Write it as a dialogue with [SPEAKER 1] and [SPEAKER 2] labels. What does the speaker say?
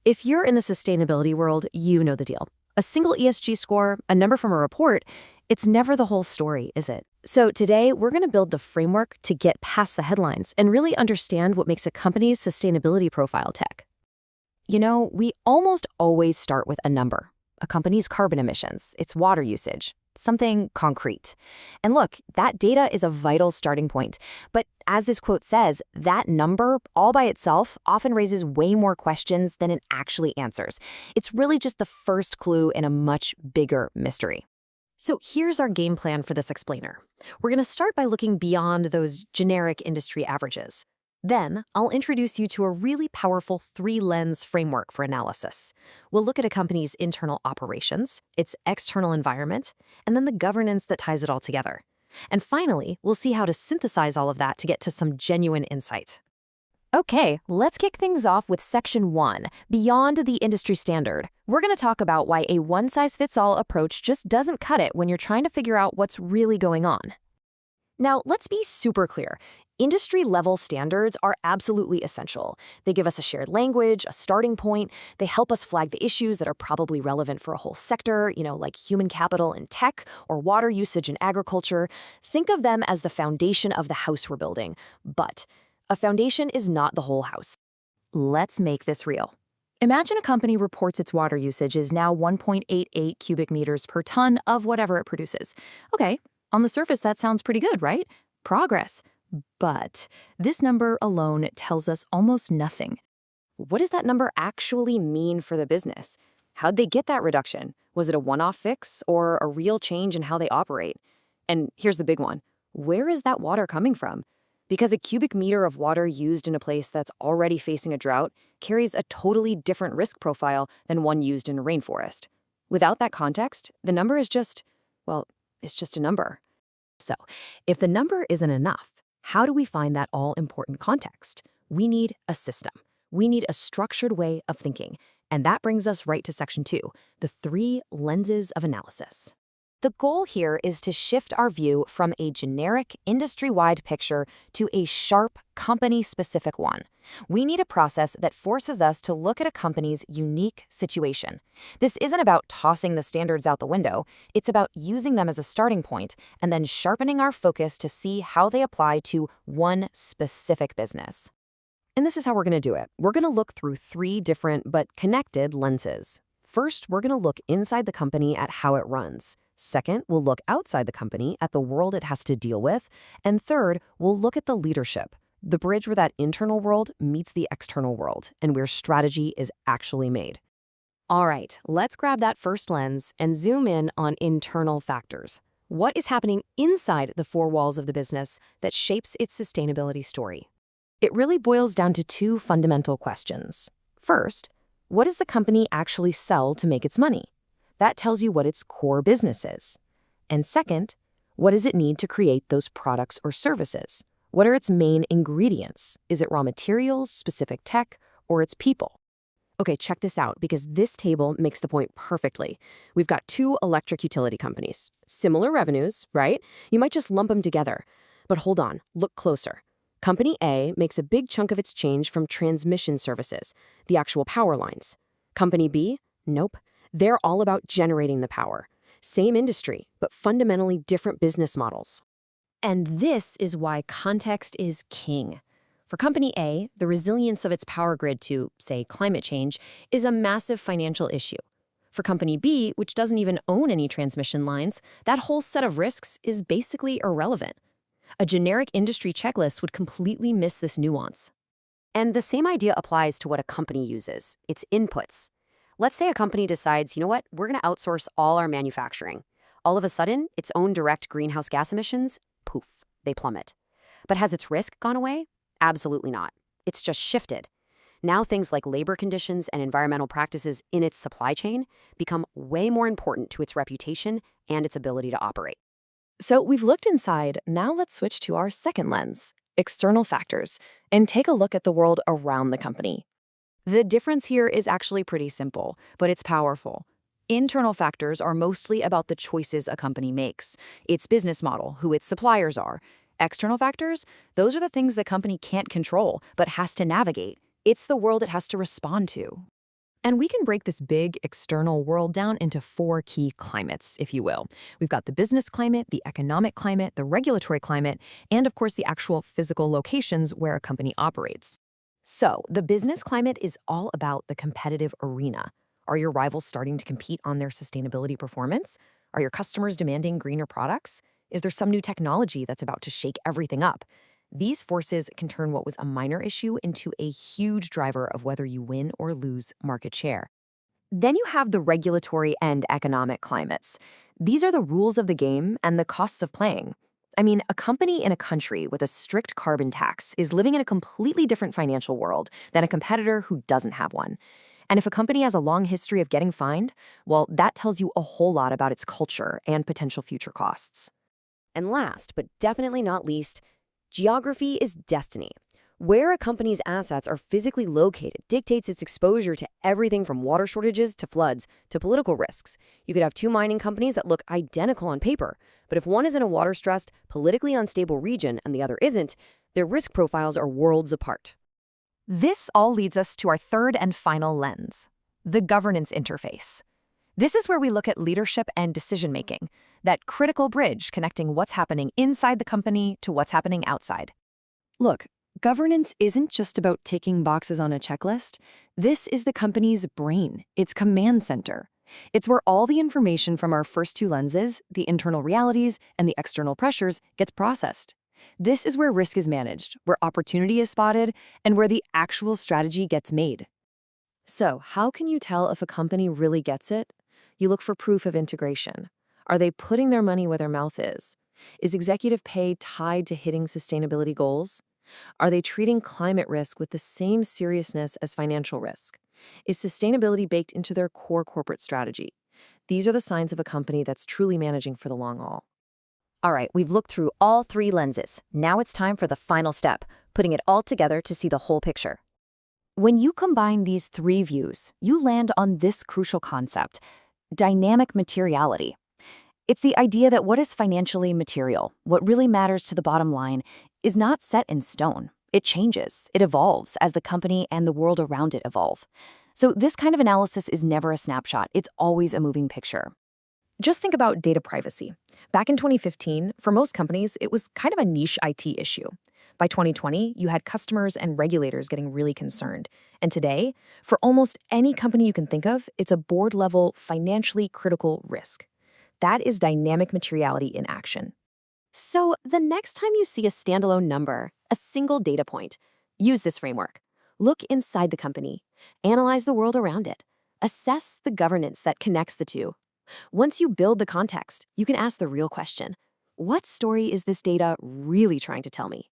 [SPEAKER 1] If you're in the sustainability world, you know the deal. A single ESG score, a number from a report, it's never the whole story, is it? So today, we're going to build the framework to get past the headlines and really understand what makes a company's sustainability profile tick. You know, we almost always start with a number. A company's carbon emissions, its water usage, something concrete. And look, that data is a vital starting point. But as this quote says, that number all by itself often raises way more questions than it actually answers. It's really just the first clue in a much bigger mystery. So here's our game plan for this explainer. We're going to start by looking beyond those generic industry averages. Then, I'll introduce you to a really powerful three-lens framework for analysis. We'll look at a company's internal operations, its external environment, and then the governance that ties it all together. And finally, we'll see how to synthesize all of that to get to some genuine insight. Okay, let's kick things off with Section 1, Beyond the Industry Standard. We're going to talk about why a one-size-fits-all approach just doesn't cut it when you're trying to figure out what's really going on. Now, let's be super clear. Industry-level standards are absolutely essential. They give us a shared language, a starting point. They help us flag the issues that are probably relevant for a whole sector, like human capital in tech or water usage in agriculture. Think of them as the foundation of the house we're building. But a foundation is not the whole house. Let's make this real. Imagine a company reports its water usage is now 1.88 cubic meters per ton of whatever it produces. Okay, on the surface that sounds pretty good, right? Progress. But this number alone tells us almost nothing. What does that number actually mean for the business? How'd they get that reduction? Was it a one-off fix or a real change in how they operate? And here's the big one. Where is that water coming from? Because a cubic meter of water used in a place that's already facing a drought carries a totally different risk profile than one used in a rainforest. Without that context, the number is just, it's just a number. So, if the number isn't enough, how do we find that all-important context? We need a system. We need a structured way of thinking. And that brings us right to Section 2, the three lenses of analysis. The goal here is to shift our view from a generic, industry-wide picture to a sharp, company-specific one. We need a process that forces us to look at a company's unique situation. This isn't about tossing the standards out the window. It's about using them as a starting point and then sharpening our focus to see how they apply to one specific business. And this is how we're going to do it. We're going to look through three different but connected lenses. First, we're going to look inside the company at how it runs. Second, we'll look outside the company at the world it has to deal with. And third, we'll look at the leadership, the bridge where that internal world meets the external world and where strategy is actually made. All right, let's grab that first lens and zoom in on internal factors. What is happening inside the four walls of the business that shapes its sustainability story? It really boils down to two fundamental questions. First, what does the company actually sell to make its money? That tells you what its core business is. And second, what does it need to create those products or services? What are its main ingredients? Is it raw materials, specific tech, or its people? Okay, check this out, because this table makes the point perfectly. We've got two electric utility companies. Similar revenues, right? You might just lump them together. But hold on, look closer. Company A makes a big chunk of its change from transmission services, the actual power lines. Company B? Nope. They're all about generating the power. Same industry, but fundamentally different business models. And this is why context is king. For Company A, the resilience of its power grid to, say, climate change is a massive financial issue. For Company B, which doesn't even own any transmission lines, that whole set of risks is basically irrelevant. A generic industry checklist would completely miss this nuance. And the same idea applies to what a company uses, its inputs. Let's say a company decides, you know what, we're going to outsource all our manufacturing. All of a sudden, its own direct greenhouse gas emissions, poof, they plummet. But has its risk gone away? Absolutely not. It's just shifted. Now things like labor conditions and environmental practices in its supply chain become way more important to its reputation and its ability to operate. So we've looked inside, now let's switch to our second lens, external factors, and take a look at the world around the company. The difference here is actually pretty simple, but it's powerful. Internal factors are mostly about the choices a company makes, its business model, who its suppliers are. External factors, those are the things the company can't control, but has to navigate. It's the world it has to respond to. And we can break this big external world down into four key climates, if you will. We've got the business climate, the economic climate, the regulatory climate, and of course the actual physical locations where a company operates. So, the business climate is all about the competitive arena. Are your rivals starting to compete on their sustainability performance? Are your customers demanding greener products? Is there some new technology that's about to shake everything up? These forces can turn what was a minor issue into a huge driver of whether you win or lose market share. Then you have the regulatory and economic climates. These are the rules of the game and the costs of playing. I mean, a company in a country with a strict carbon tax is living in a completely different financial world than a competitor who doesn't have one. And if a company has a long history of getting fined, well, that tells you a whole lot about its culture and potential future costs. And last, but definitely not least, geography is destiny. Where a company's assets are physically located dictates its exposure to everything from water shortages to floods to political risks. You could have two mining companies that look identical on paper, but if one is in a water-stressed, politically unstable region and the other isn't, their risk profiles are worlds apart. This all leads us to our third and final lens, the governance interface. This is where we look at leadership and decision-making, that critical bridge connecting what's happening inside the company to what's happening outside. Look, governance isn't just about ticking boxes on a checklist. This is the company's brain, its command center. It's where all the information from our first two lenses, the internal realities and the external pressures, gets processed. This is where risk is managed, where opportunity is spotted, and where the actual strategy gets made. So, how can you tell if a company really gets it? You look for proof of integration. Are they putting their money where their mouth is? Is executive pay tied to hitting sustainability goals? Are they treating climate risk with the same seriousness as financial risk? Is sustainability baked into their core corporate strategy? These are the signs of a company that's truly managing for the long haul. All right, we've looked through all three lenses. Now it's time for the final step, putting it all together to see the whole picture. When you combine these three views, you land on this crucial concept: dynamic materiality. It's the idea that what is financially material, what really matters to the bottom line, is not set in stone. It changes, it evolves as the company and the world around it evolve. So this kind of analysis is never a snapshot, it's always a moving picture. Just think about data privacy. Back in 2015, for most companies, it was kind of a niche IT issue. By 2020, you had customers and regulators getting really concerned. And today, for almost any company you can think of, it's a board-level, financially critical risk. That is dynamic materiality in action. So the next time you see a standalone number, a single data point, use this framework. Look inside the company. Analyze the world around it. Assess the governance that connects the two. Once you build the context, you can ask the real question: what story is this data really trying to tell me?